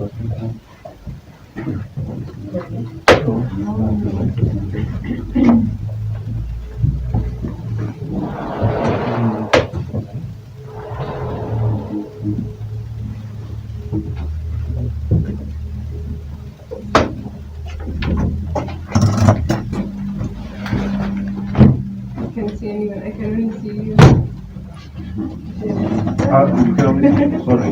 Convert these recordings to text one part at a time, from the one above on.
Can't see anyone. I can only see you. You can only see, sorry.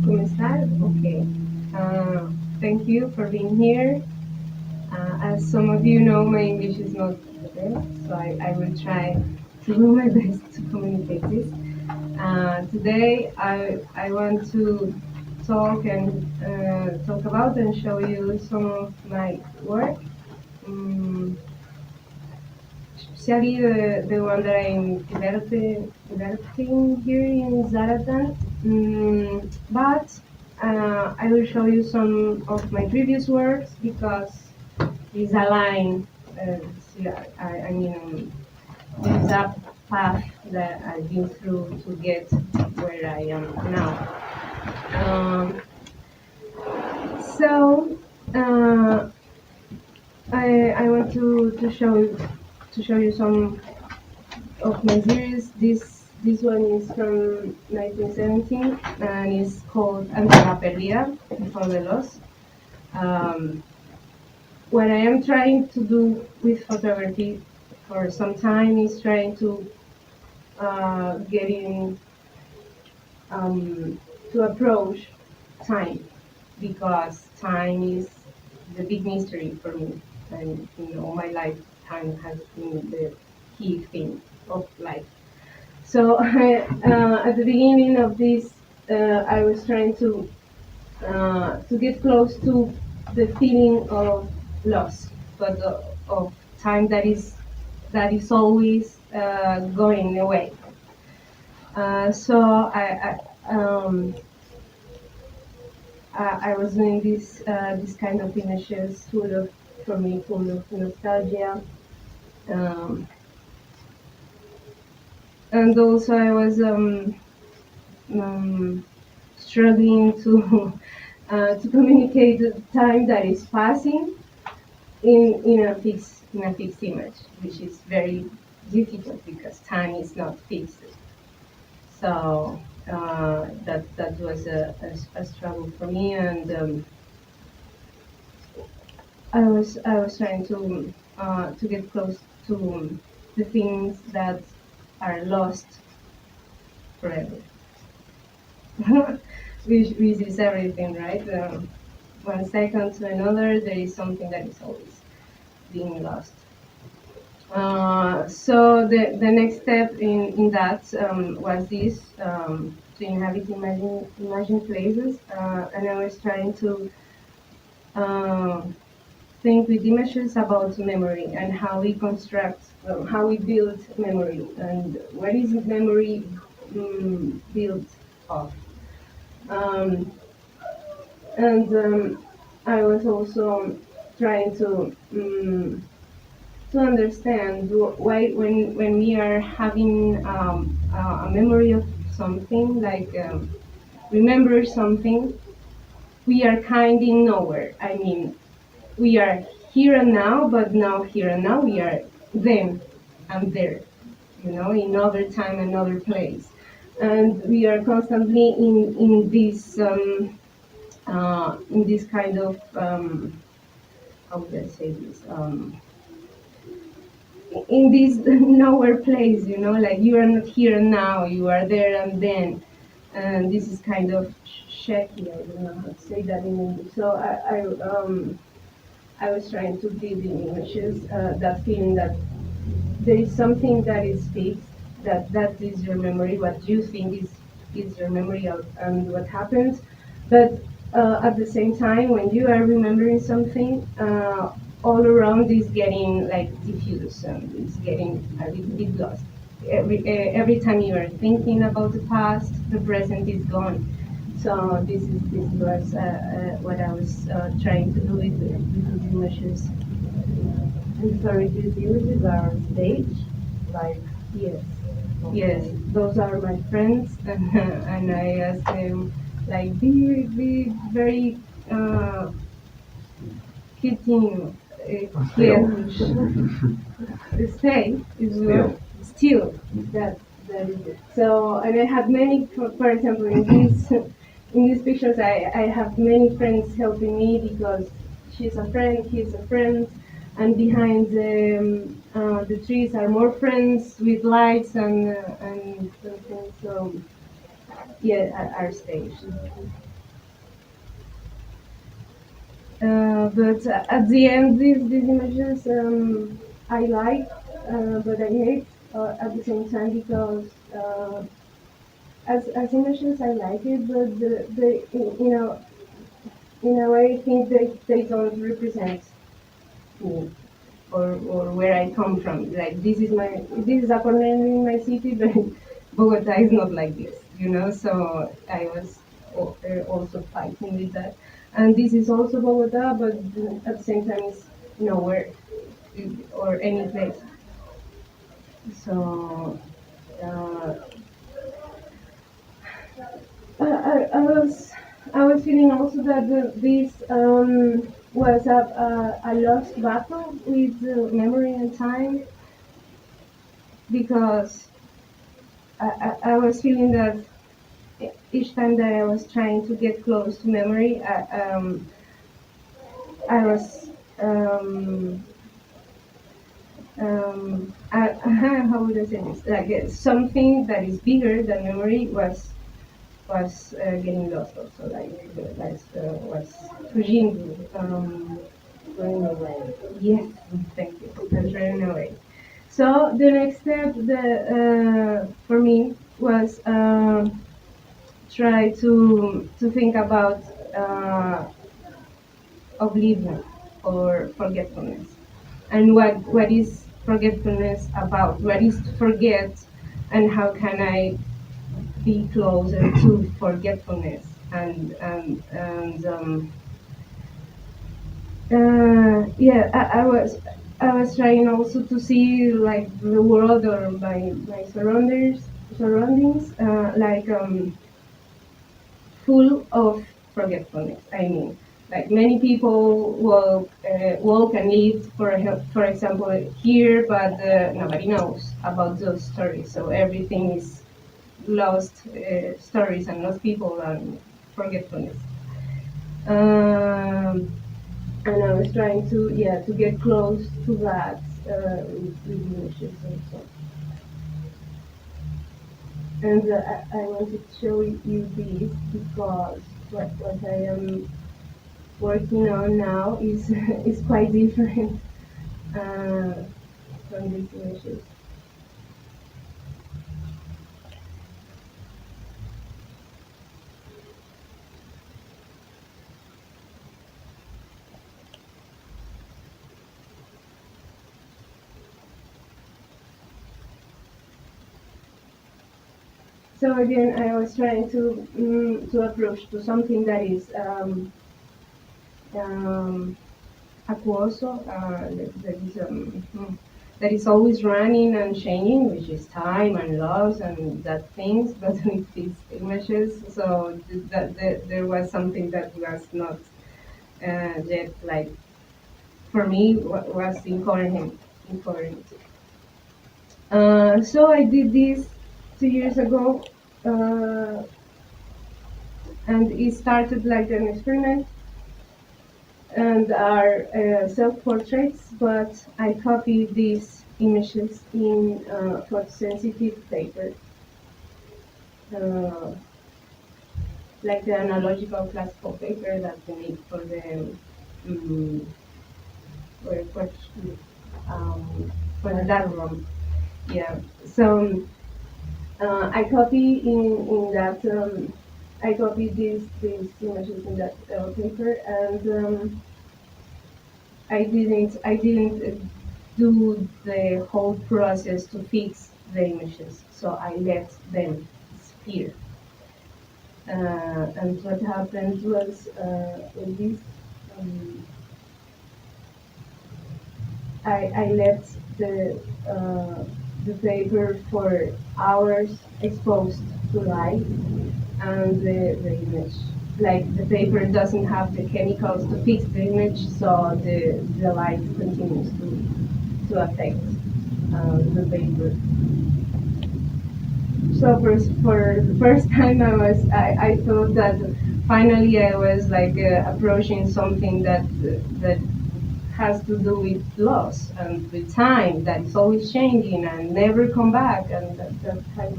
¿Cómo estás? Okay. Thank you for being here. As some of you know, my English is not the best, so I will try to do my best to communicate this. Today, I want to talk about and show you some of my work. Especially the one that I'm developing here in Zaratan. But I will show you some of my previous works because it's a line. I mean, there's a path that I've been through to get where I am now. I want to show you some of my series. This one is from 1917 and is called Ante la Pérdida, Before the Loss. What I am trying to do with photography for some time is trying to to approach time, because time is the big mystery for me, and all my life time has been the key thing of life. So at the beginning of this, I was trying to get close to the feeling of loss, but of time that is always going away. So I was doing this kind of images full of nostalgia, and also I was struggling to communicate the time that is passing in a fixed image, which is very difficult because time is not fixed. So that was a struggle for me, and I was trying to get close to the things that are lost forever. which is everything, right? 1 second to another, there is something that is always being lost. So the next step in that was this, to inhabit imagine places, and I was trying to think with images about memory and how we construct, how we build memory, and what is memory built of. I was also trying to understand why when we are having a memory of something, like remember something, we are kind in nowhere. I mean, we are here and now, but now here and now we are then and there, in other time, another place. And we are constantly in this kind of how would I say this? In this nowhere place, like you are not here and now, you are there and then, and this is kind of shaky. I don't know how to say that in English. So I was trying to build in images that feeling that there is something that is fixed, that is your memory, what you think is your memory of, and what happens. But at the same time, when you are remembering something, all around is getting like diffuse and it's getting a little bit lost. Every time you are thinking about the past, the present is gone. So this was what I was trying to do with these images. And sorry, these images are staged? Like, Yes. Yes, those are my friends, and I ask them like be very hitting clear. Stay is still that is it. So and I have many, for example, in these pictures, I have many friends helping me because she's a friend, he's a friend, and behind the trees are more friends with lights and something. So yeah, at our stage. But at the end, these images I like, but I hate at the same time because as images I like it, but in a way I think they don't represent me or where I come from. Like this is a corner in my city, but Bogota is not like this, you know. So I was also fighting with that. And this is also Bogota, but at the same time it's nowhere or any place. So uh, I was feeling also that this was a lost battle with memory and time because I was feeling that each time that I was trying to get close to memory, I was how would I say this? Like something that is bigger than memory was getting lost also, was fugindo, running away. Yes, thank you. Was running away. So the next step, for me was try to think about oblivion or forgetfulness, and what is forgetfulness about? What is to forget, and how can I be closer to forgetfulness? Yeah, I was trying also to see like the world or my surroundings like full of forgetfulness. I mean, like many people walk and live for example here, but nobody knows about those stories. So everything is lost stories and lost people and forgetfulness. Um, and I was trying to get close to that with images also. And I wanted to show you this because what I am working on now is is quite different uh, from these images. So again, I was trying to approach to something that is um, aquoso, that is always running and changing, which is time and loss and that things, but with these images, so there was something that was not yet like for me was incoherent. Incoherent. So I did this 2 years ago, uh, and it started like an experiment and are self-portraits, but I copied these images in photosensitive paper, uh, like the analogical classical paper that we make for the um, for, for, for the dark room. Yeah. So I copy in that I copied these images in that paper, and I didn't do the whole process to fix the images, so I let them disappear. And what happened was in this, um, I let the the paper for hours exposed to light, and the image, like the paper doesn't have the chemicals to fix the image, so the light continues to affect the paper. So for the first time, I thought that finally I was like approaching something that has to do with loss and with time, that is always changing and never come back, and that kind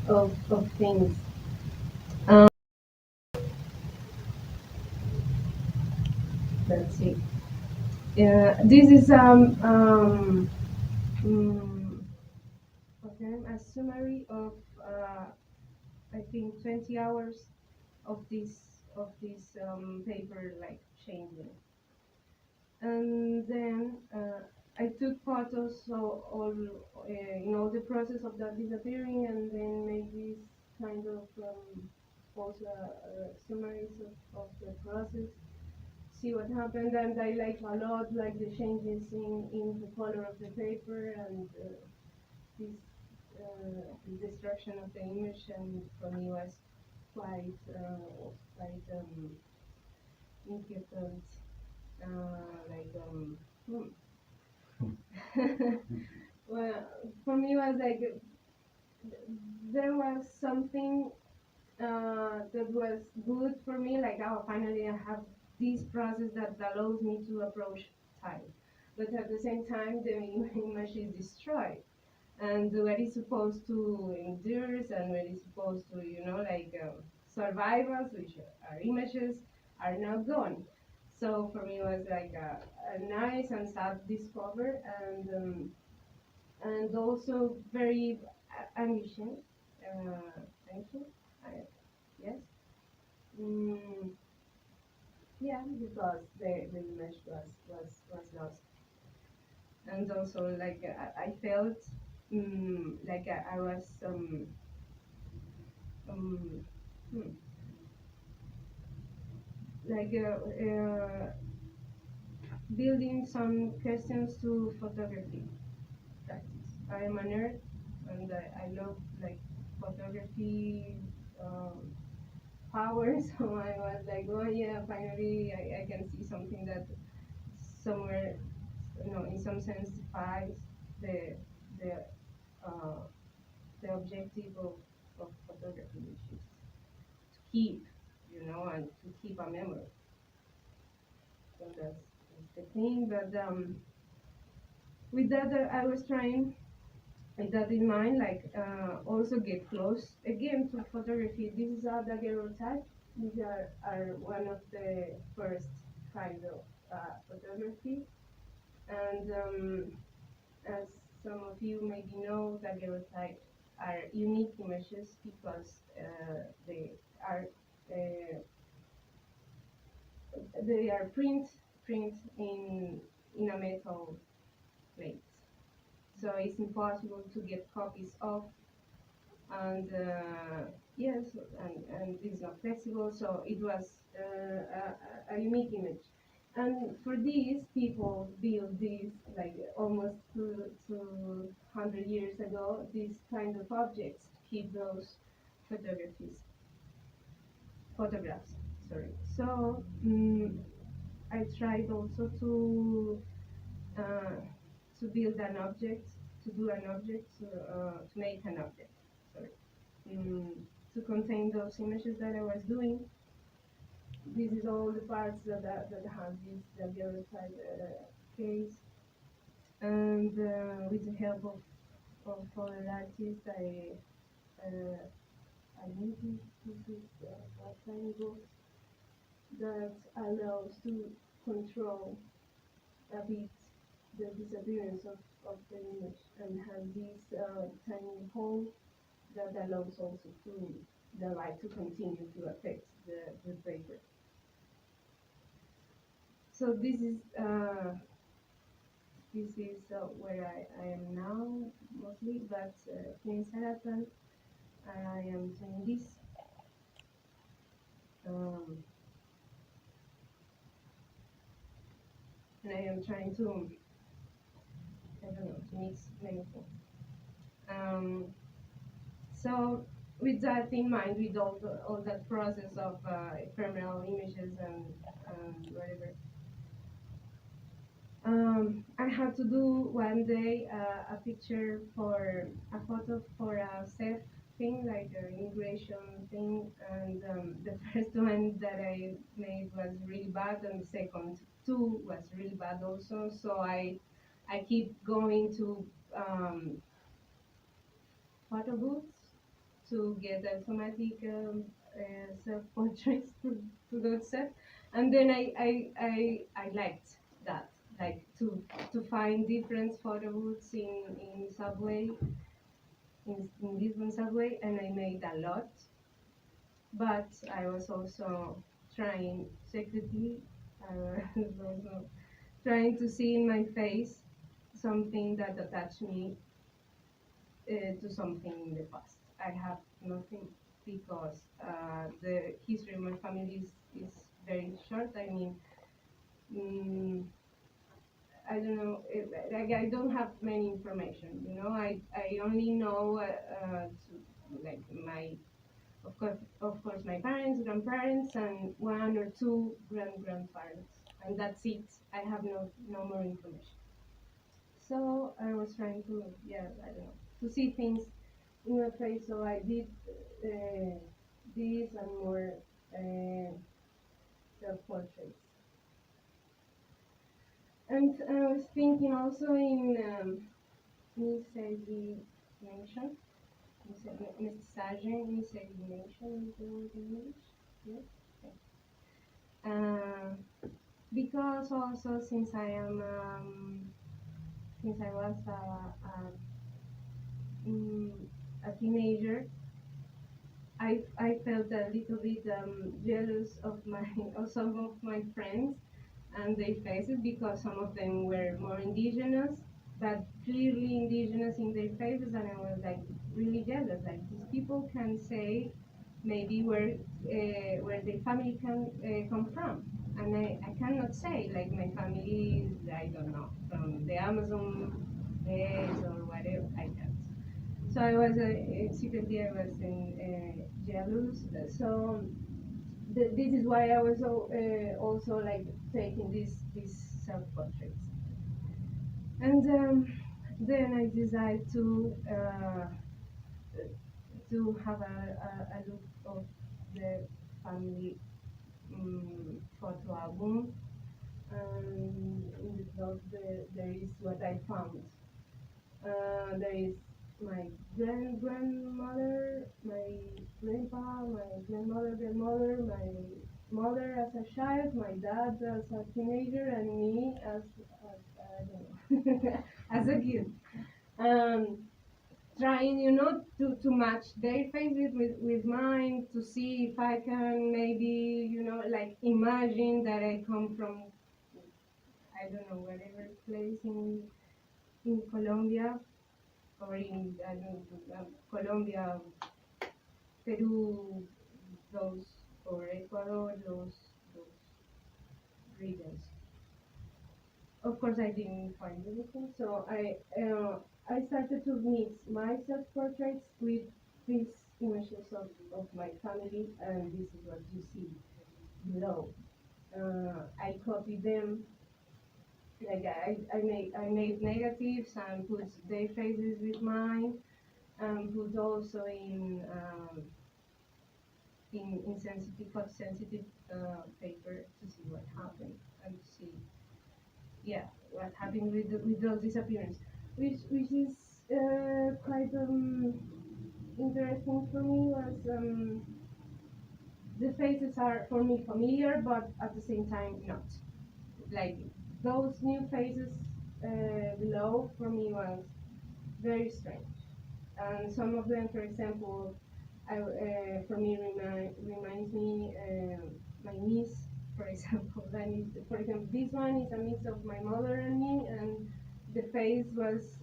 of things. Um, let's see. This is mm, okay, a summary of I think 20 hours of this paper, like changing. And then I took photos, so all in all the process of that disappearing, and then made this kind of also summaries of the process. See what happened, and I like a lot like the changes in the color of the paper, and this the destruction of the image, and for me was quite inquietant, like hmm. Well, for me it was like there was something that was good for me, like oh, finally I have this process that allows me to approach time, but at the same time the image is destroyed, and what is supposed to endure and what is supposed to like survive us, which are images, are now gone. So for me it was like a nice and sad discover, and also very anxious. Anxious, I, yes. Mm, yeah, because the image was lost, and also like I felt like I was um, hmm, like building some questions to photography practice. I am a nerd, and I love like photography power. So I was like, oh yeah, finally I can see something that somewhere, in some sense defies the the uh, the objective of photography, which is to keep, and to keep a memory. So that's the thing. But with that, I was trying with that in mind, like also get close again to photography. This is a daguerreotype. These are one of the first kind of photography, and as some of you maybe know, daguerreotypes are unique images because are uh, they are print in a metal plate. So it's impossible to get copies of, and yes, and it's not flexible, so it was a unique image. And for these, people built these like almost 200 years ago, these kind of objects to keep those photographies, photographs. Sorry. So I tried also uh, to build an object, to do an object, to make an object. Sorry. mm, to contain those images that I was doing. This is all the parts that have this daguerreotype case, and with the help of other artists, uh, I made this a tiny box that allows to control a bit the disappearance of the image, and has this tiny hole that allows also to the light to continue to affect the paper. So this is where I am now mostly, but in Zaratan I am doing this, um, and I am trying to, I don't know, to mix many things. Um, so with that in mind, with all that process of ephemeral images and whatever, I had to do one day a picture for a photo for a safe thing, like an immigration thing, and the first one that I made was really bad, and the second two was really bad also. So I keep going to photo booths to get automatic self-portraits to do stuff, and then I liked that, like to find different photo booths in subway, in Lisbon subway, and I made a lot, but I was also trying secretly, I was also trying to see in my face something that attached me to something in the past. I have nothing because the history of my family is very short. I mean, mm, I don't know, like I don't have many information. You know, I only know like my of course my parents, grandparents, and one or two grandparents, and that's it. I have no more information. So I was trying to, yeah, I don't know, to see things in my face. So I did this and more uh, self-portraits. And I was thinking also in miscegenation, miscegenation is the word in English? Yes? Okay. Uh, because also since I was a teenager, I felt a little bit jealous of my of some of my friends and their faces, because some of them were more indigenous, but clearly indigenous in their faces, and I was like really jealous. Like these people can say maybe where their family can come from, and I cannot say, like my family is, I don't know, from the Amazon base or whatever. I can't. So I was secretly I was jealous. So this is why I was also like taking these self portraits. And then I decided to have a look of the family photo album. And in the blog there is what I found. There is my grandmother, my grandpa, my grandmother, my mother as a child, my dad as a teenager, and me as I don't know, as a kid. Um, Trying, to match their faces with mine, to see if I can maybe, like imagine that I come from, I don't know, whatever place in Colombia, or in I don't know, Colombia, Peru, those, or Ecuador, those regions. Of course, I didn't find anything, so I started to mix my self-portraits with these images of my family, and this is what you see below. I copied them, like I made negatives and put their faces with mine, and put also in sensitive, hot sensitive paper, to see what happened, and to see, yeah, what happened with those disappearance, which is quite interesting for me. Was the faces are for me familiar, but at the same time not. Like those new faces below for me was very strange. And some of them, for example, for me reminds me my niece, for example. For example, this one is a mix of my mother and me, and the face was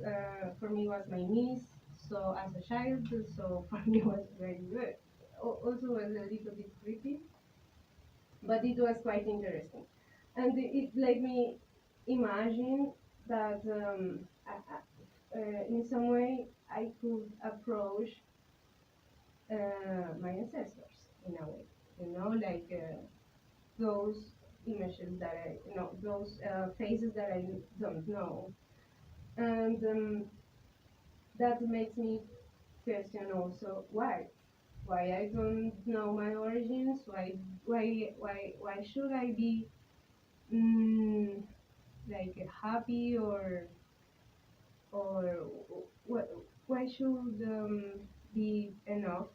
for me was my niece. So as a child, so for me was very good. Also was a little bit creepy, but it was quite interesting, and it let me imagine that in some way I could approach my ancestors in a way, like those images that those faces that I don't know, and that makes me question also why I don't know my origins, why should I be like happy or why should be enough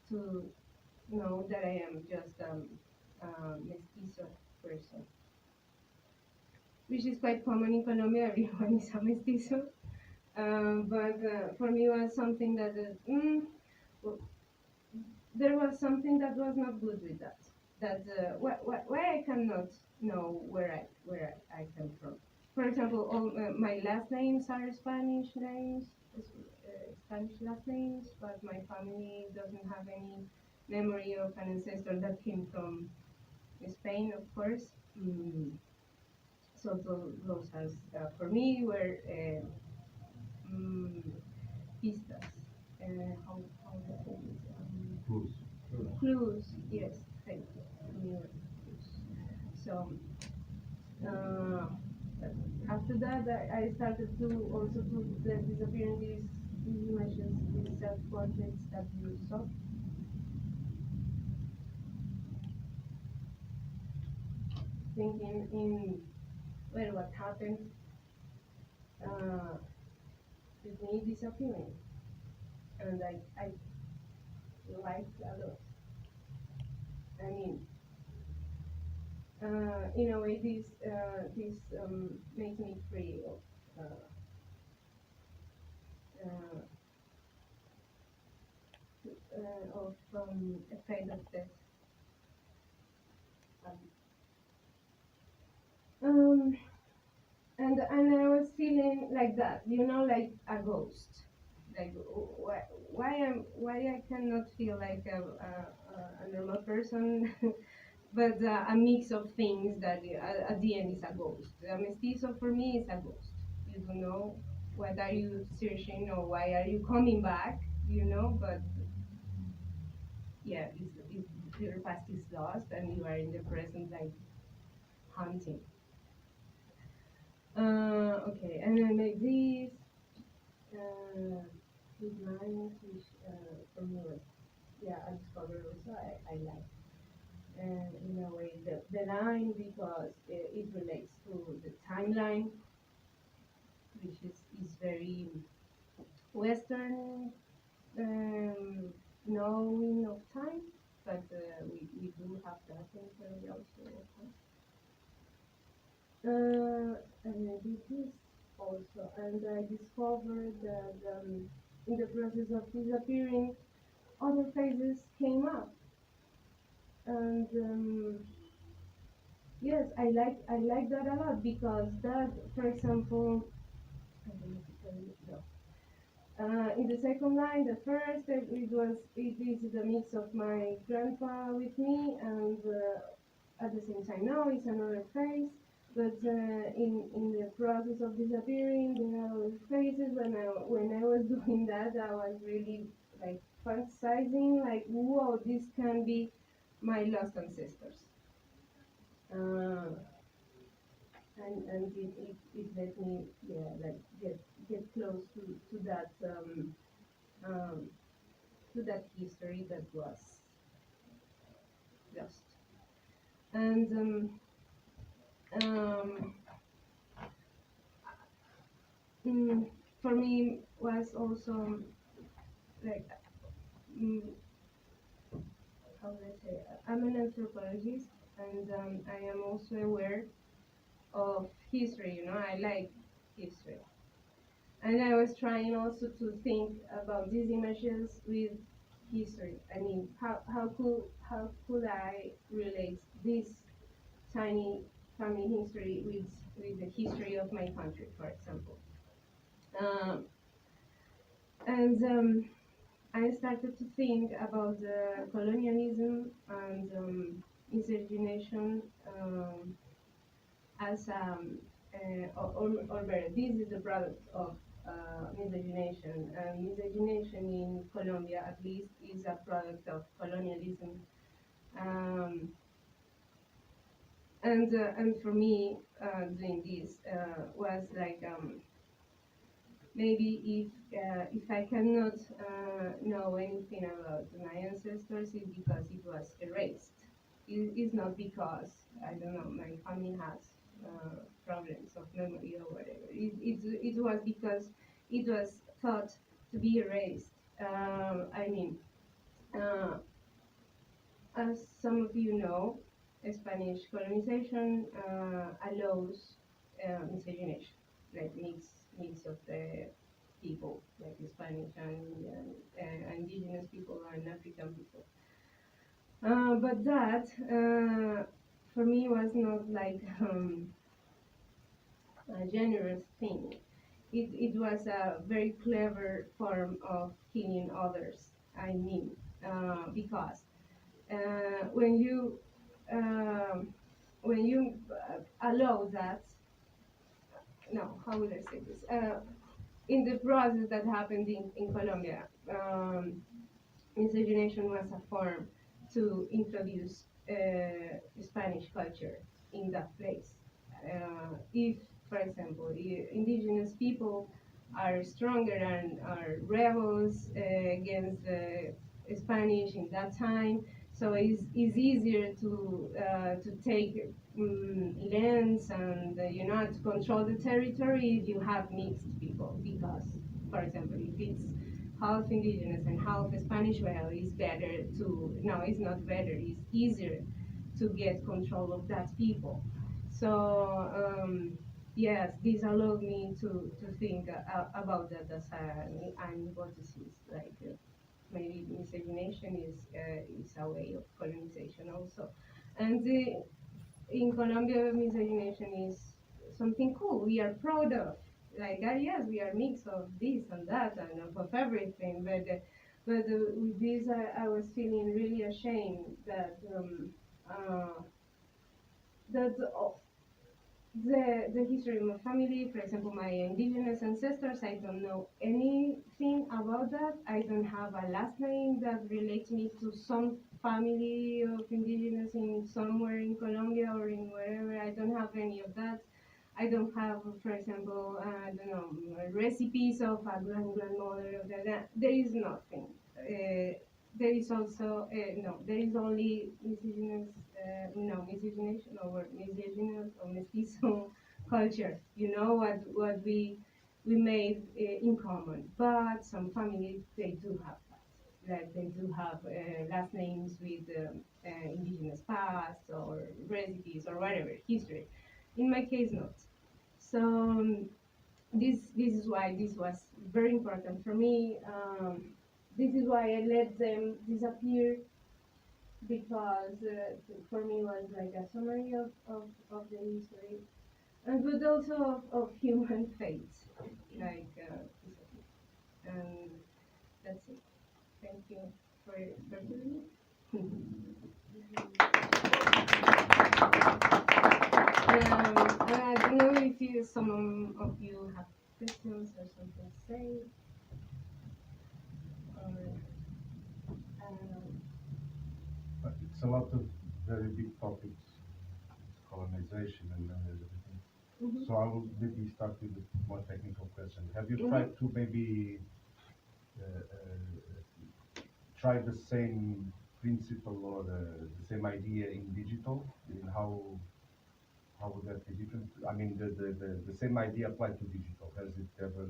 to know that I am just a mestizo person, which is quite common in Colombia. Everyone is a mestizo, but for me was something that well, there was something that was not good with that. That why I cannot know where I come from. For example, all my last names are Spanish names, Spanish last names, but my family doesn't have any memory of an ancestor that came from Spain, of course. So those are for me were mm, pistas. How do I say this? Cruz. Clues, yes, thank you. Newer clues. So but after that, I started to also to disappear in these images, these self-portraits that you saw. Thinking in well, what happened uh, with me disappearing, and I liked a lot. I mean, in a way, this makes me free uh, uh, of a kind of death. Um, um, and I was feeling like that, like a ghost. Like why I cannot feel like a normal person, but a mix of things that at the end is a ghost. A mestizo for me is a ghost. You don't know what are you searching or why are you coming back, but yeah, your past is lost and you are in the present, like hunting. Okay, and then like these these lines, which for me was, yeah, I discovered also I like. And in a way, the line, because it relates to the timeline, which is very Western knowing of time, but we do have that in Colombia also, of course. And I did this also, and I discovered that in the process of disappearing, other faces came up, and yes, I like that a lot because that, for example, I don't know if you can no. In the second line, the first, it is the mix of my grandpa with me, and at the same time now it's another phase. But in the process of disappearing, there are other phases. When I was doing that, I was really like fantasizing, like, whoa, this can be my lost ancestors. Uh, and it let me, yeah, like get close to that um, to that history that was lost. And um, for me was also like mm, how do I say? I'm an anthropologist, and I am also aware of history. I like history, and I was trying also to think about these images with history. I mean, how could I relate this tiny family history with the history of my country, for example? Um, and I started to think about colonialism and miscegenation as or better, this is the product of miscegenation. And miscegenation in Colombia, at least, is a product of colonialism. Um, and for me, doing this was like maybe if I cannot know anything about my ancestors, it's because it was erased. It's not because I don't know my family has problems of memory or whatever. It was because it was thought to be erased. I mean, uh, as some of you know, Spanish colonization allows miscegenation, like mix of the people, like Spanish and indigenous people and African people. But that, for me, was not like a generous thing. It was a very clever form of killing others. I mean, because when you allow that, no, how would I say this? In the process that happened in Colombia, miscegenation was a form to introduce Spanish culture in that place. If, for example, indigenous people are stronger and are rebels against the Spanish in that time, so it's easier to take lands and to control the territory if you have mixed people. Because, for example, if it's half indigenous and half Spanish, well, it's better to, no, it's not better, it's easier to get control of that people. So, yes, this allowed me to think about that as an hypothesis, like maybe miscegenation is a way of colonization also. And in Colombia, miscegenation is something cool. We are proud of. Like, yes, we are mix of this and that and of everything. But with this, I was feeling really ashamed that that the history of my family, for example, my indigenous ancestors, I don't know anything about that. I don't have a last name that relates me to some family of indigenous in somewhere in Colombia or in wherever. I don't have any of that. I don't have, for example, I don't know, recipes of a grandmother of that. There is nothing. There is also no. There is only miscegenous, no miscegenation or miscegenous or mestizo culture. You know what we made in common. But some families they do have that. Like they do have last names with indigenous past or recipes or whatever history. In my case, not. So this is why this was very important for me. This is why I let them disappear because for me was like a summary of the history and but also of human fate, like disappear. And that's it. Thank you for doing it. I don't know if some of you have questions or something to say. Or, But it's a lot of very big topics, colonization and everything. mhm. So I will maybe start with a more technical question. Have you tried to maybe try the same principle or the same idea in digital? In how would that be different? I mean, the same idea applied to digital. Has it ever?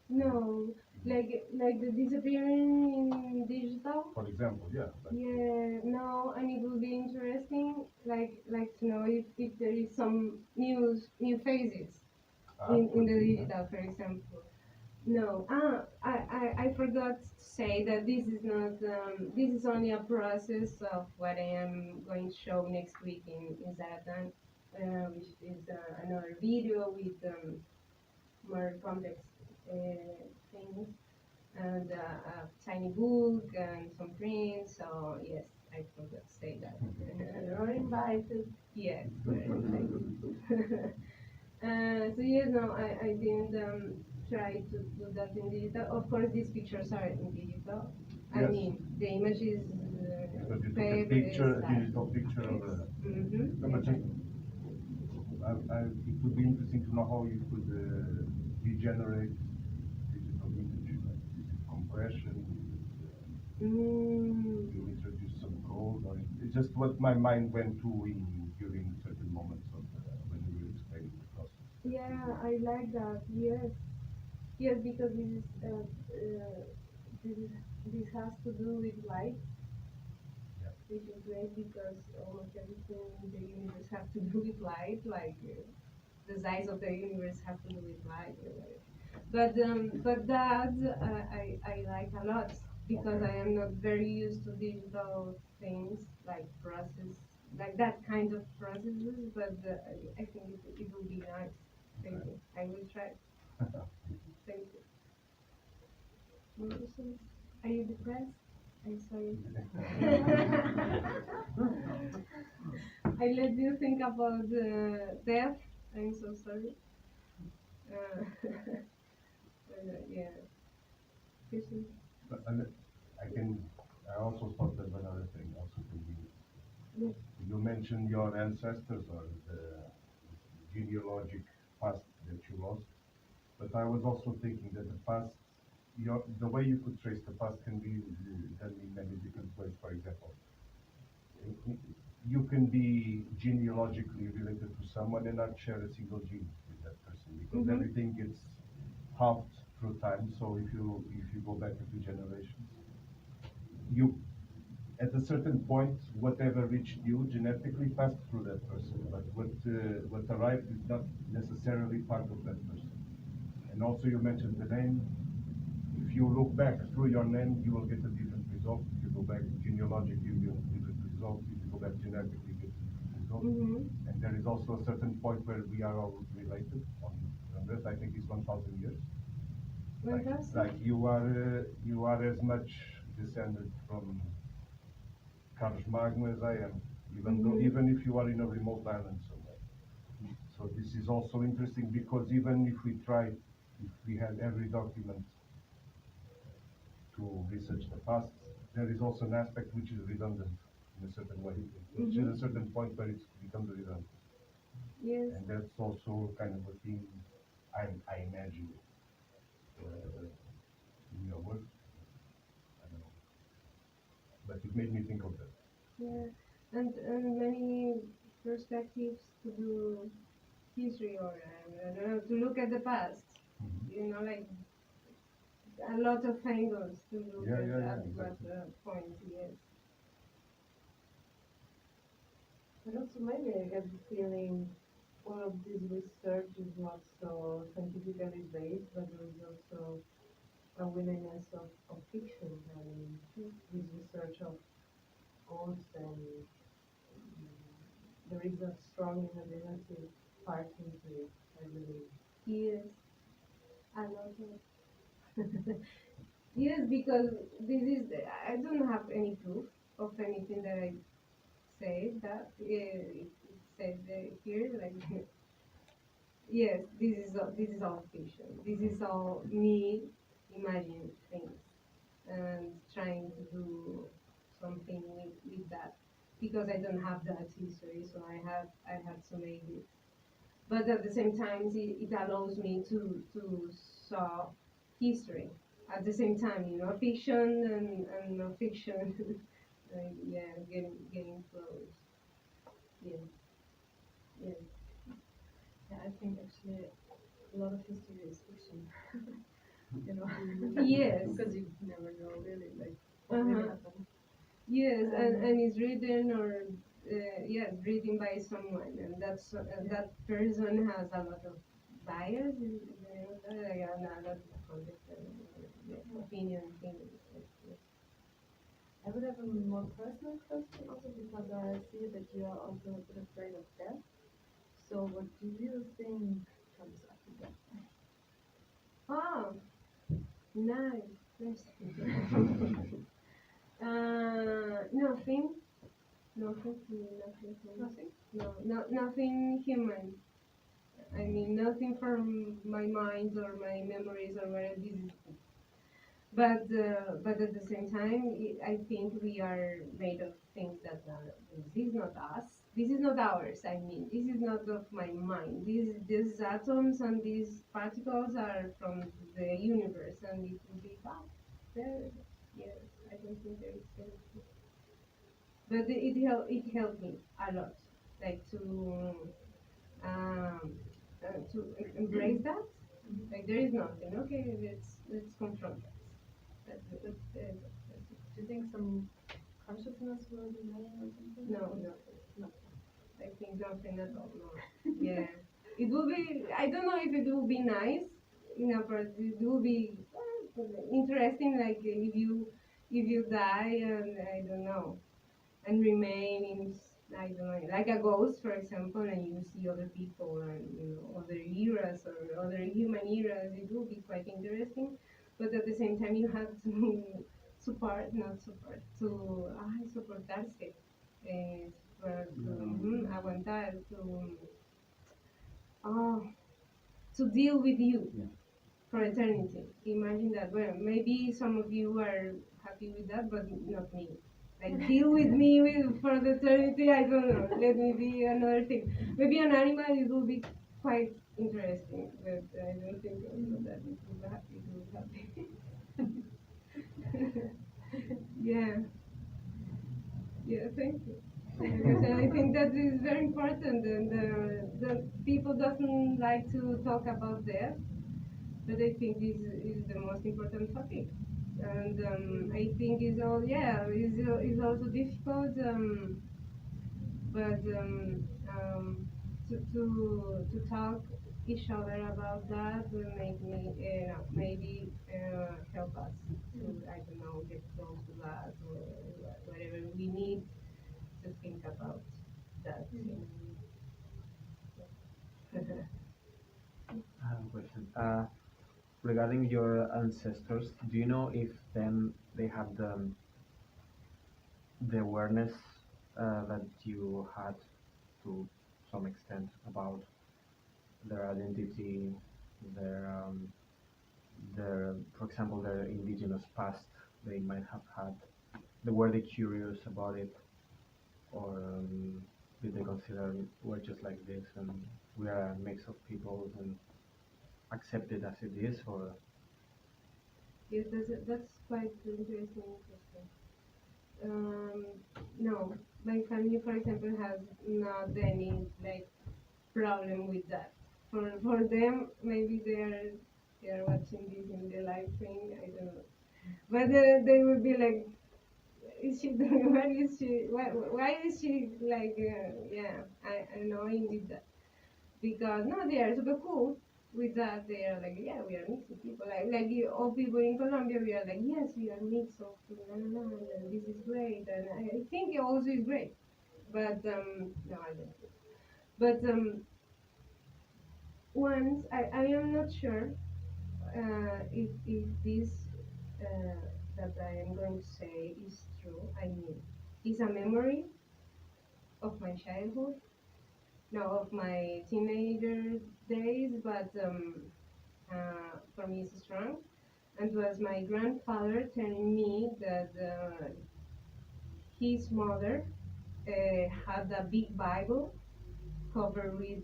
No, like the disappearing in digital. For example, yeah. Like, Yeah, no, and it will be interesting, like to know if there is some new phases in could the be, digital, for example. No, I forgot to say that this is not this is only a process of what I am going to show next week in Zaratan, which is another video with more complex things and a tiny book and some prints. So yes, I forgot to say that. You're invited. Yes, we're invited. So yes, no, I didn't. try to do that in digital. Of course, these pictures are in digital. I Yes. mean, the image is Because you took a paper picture, is a like digital picture of a. No, but exactly. it would be interesting to know how you could regenerate digital image. Like, is it compression? You introduce some code, or it's just what my mind went to during certain moments of when you were explaining the process. Yeah, I like that. Yes, yes, because this is, this has to do with light, Yeah. which is great because almost everything in the universe has to do with light, like the size of the universe has to do with light. But that I like a lot because Okay. I am not very used to digital things like process, like that kind of processes. But I think it will be nice. Thank Okay. you. I will try. Thank you. Mauritius, are you depressed? I'm sorry. I let you think about death. I'm so sorry. Yeah. Christian. But I can. I also thought of another thing. Also, can be. Yes. You mentioned your ancestors or the genealogic past that you lost, but I was also thinking that the past, the way you could trace the past can be done in many different ways. For example, you can be genealogically related to someone and not share a single gene with that person because Mm-hmm. everything gets halved through time. So if you go back a few generations, you at a certain point, whatever reached you genetically passed through that person, but what arrived is not necessarily part of that person. And also, you mentioned the name. If you look back through your name, you will get a different result. If you go back genealogically, you get a different result. If you go back genetically, you get a different result. Mm-hmm. And there is also a certain point where we are all related on Earth. I think it's 1,000 years. Like Fantastic. like you are as much descended from Carlos Magno as I am, Mm-hmm. even if you are in a remote island somewhere. So this is also interesting because even if we try, if we had every document to research the past, there is also an aspect which is redundant in a certain way. It reaches Mm-hmm. a certain point where it becomes redundant, Yes. and that's also kind of a theme I imagine in your work. I don't know, but it made me think of that. Yeah. And many perspectives to do history or I don't know to look at the past. Mhm. You know, like a lot of angles to look Yeah, yeah, yeah, at what exactly. point. Yes. But also maybe I get the feeling all of this research is not so scientifically based, but there is also a willingness of fiction. I mean, this research of codes and there is a strong imaginative part into it, I believe. Yes. A lot of. Yes, because this is I don't have any proof of anything that I say that it said here like yes, this is all fiction. This is all me imagining things and trying to do something with that because I don't have that history, so I had to make it. But at the same time, it allows me to saw history at the same time. You know, fiction and non fiction. Yeah, getting close. Yeah, yeah. Yeah, I think actually a lot of history is fiction, you know, Yes. because you never know really like what really Uh-huh. happened. Yes, Um, and it's written or yes, written by someone, and yeah. that person has a lot of bias, like, a lot of context, yeah, opinion, things. Yes. I would have a more personal question also because I see that you are also a bit afraid of death. So what do you think comes after death? Oh, nice question. Nothing, nothing, nothing, Nothing? no, nothing human. I mean, nothing from my mind or my memories or whatever. But at the same time, I think we are made of things that are, this is not us. This is not ours. I mean, this is not of my mind. These atoms and these particles are from the universe, and it will be back there. Yes, I don't think there is anything. But it helped me a lot, like um, to embrace that. Like there is nothing. Okay, let's confront that. That's Do you think some consciousness will remain or something? no, no, No. I think nothing at all. No. Yeah, it will be. I don't know if it will be nice. But it will be interesting. Like if you die, and I don't know, and remain in, I don't know, like a ghost, for example, and you see other people and other eras or other human eras. It will be quite interesting, but at the same time you have to support, not support, to soportarse, aguantar, uh, to deal with you for eternity. Imagine that. Well, maybe some of you are happy with that, but not me. Like deal with me for the eternity. I don't know. Let me be another thing. Maybe an animal. It will be quite interesting, but I don't think also that it will be happy. It will be happy. Yeah. Yeah. Thank you. Because I think that is very important, and the people doesn't like to talk about death, but I think this is the most important topic. And I think is also difficult, but to talk each other about that will make me maybe help us to, I don't know, get close to that, or whatever we need to think about that. I have a question. Regarding your ancestors, do you know if then they have the awareness that you had to some extent about their identity, their, for example, their indigenous past they might have had? Were they curious about it, or did they consider we're just like this and we are a mix of peoples and accept it as it is, or Yes, that's quite interesting question. Um, no, my family, for example, has not any like problem with that. For them, maybe they are watching this in the live thing. I don't know, but they would be like, "Is she doing? What is she? Why is she like? Yeah, I know with that." Because no, they are super cool with that. They are like, yeah, we are mixed people. Like all people in Colombia, we are like, yes, we are mixed of no, no, no, and this is great, and I think it also is great. But no, I don't. But once I am not sure if this uh, that I am going to say is true. I mean, it's a memory of my childhood, no, of my teenager days, but for me it's strong. And it was my grandfather telling me that his mother had a big Bible covered with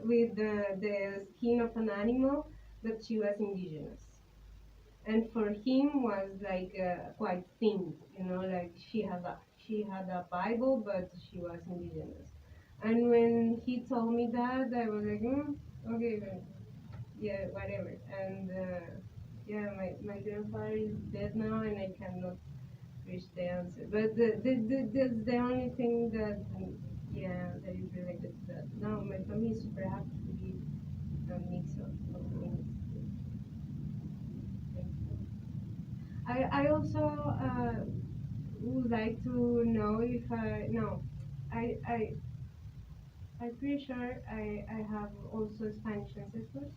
with the skin of an animal, that she was indigenous. And for him was like quite thin, like she had a Bible, but she was indigenous. And when he told me that, I was like, okay, then, yeah, whatever. And yeah, my grandfather is dead now, and I cannot reach the answer. But that's the only thing that, yeah, that is related to that. No, my family is super happy to be a mix of things. I also would like to know if I no, I I I'm pretty sure I have also Spanish ancestors,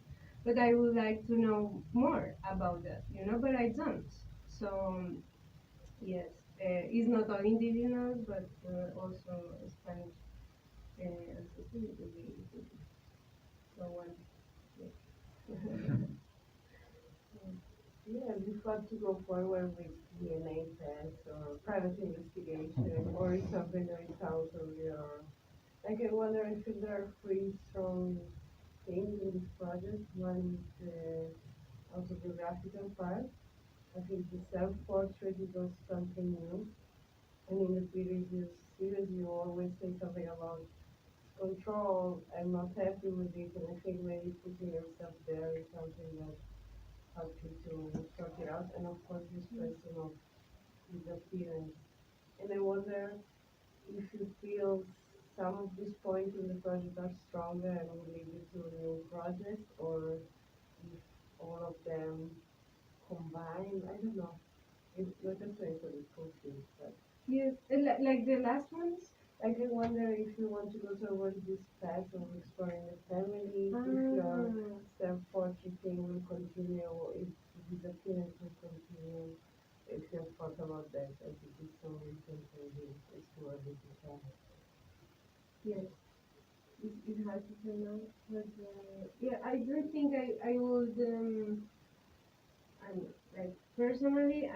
but I would like to know more about that, but I don't. So yes, it's not all indigenous, but also Spanish. and sustainability. So one. Yeah, before to go forward with DNA tests or private investigation or something like out of your, like I wonder if there are three strong things in this project. One is the autobiographical part. I think the self-portrait is also something new. And in the previous series, you always say something about control. I'm not happy with it, and I think maybe putting yourself there is something that helps you to sort it out. And of course, this question of disappearance. And I wonder if you feel some of these points in the project are stronger and will lead you to a new project, or if all of them combine. I don't know. You're just a little bit confused, but Yes, like the last ones. I can wonder if you want to go towards this path of exploring the family, if your self-portraiting will continue, or if the disappearance will continue, if you have thought about that, as it is so recent, maybe it's too early to tell. Yes, it's hard to say now, but yeah, I don't think I would. Like personally,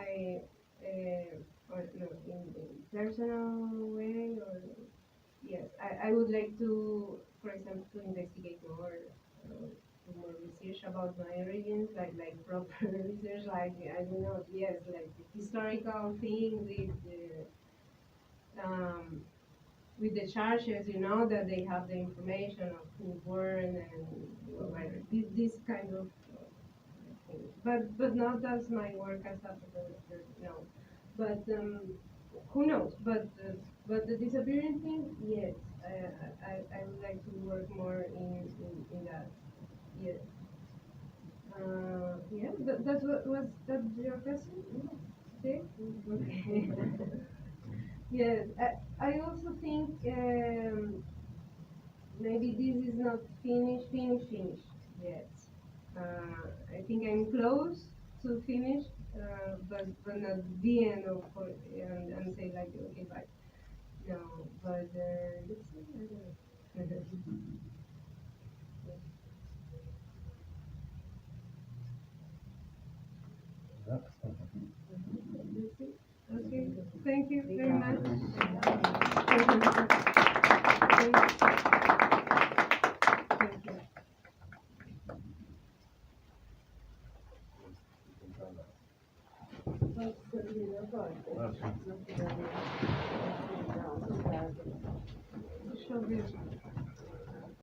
or no, in personal way, or yes, I would like to, for example, to investigate more, do more research about my origins, like proper research, like I don't know, yes, like the historical thing um, with the charges, that they have the information of who born and whatever, this kind of things. But not as my work as a photographer, no. But who knows? But the disappearing thing, yes, I would like to work more in that. Yes. Yeah, that's what was that your question? Okay. Okay. Yes, I also think maybe this is not finished yet. I think I'm close to finish, but not the end of and say like okay bye. No, but let's see. I don't know. That's That's it. Okay, thank you very much. Thank you. That's Show this.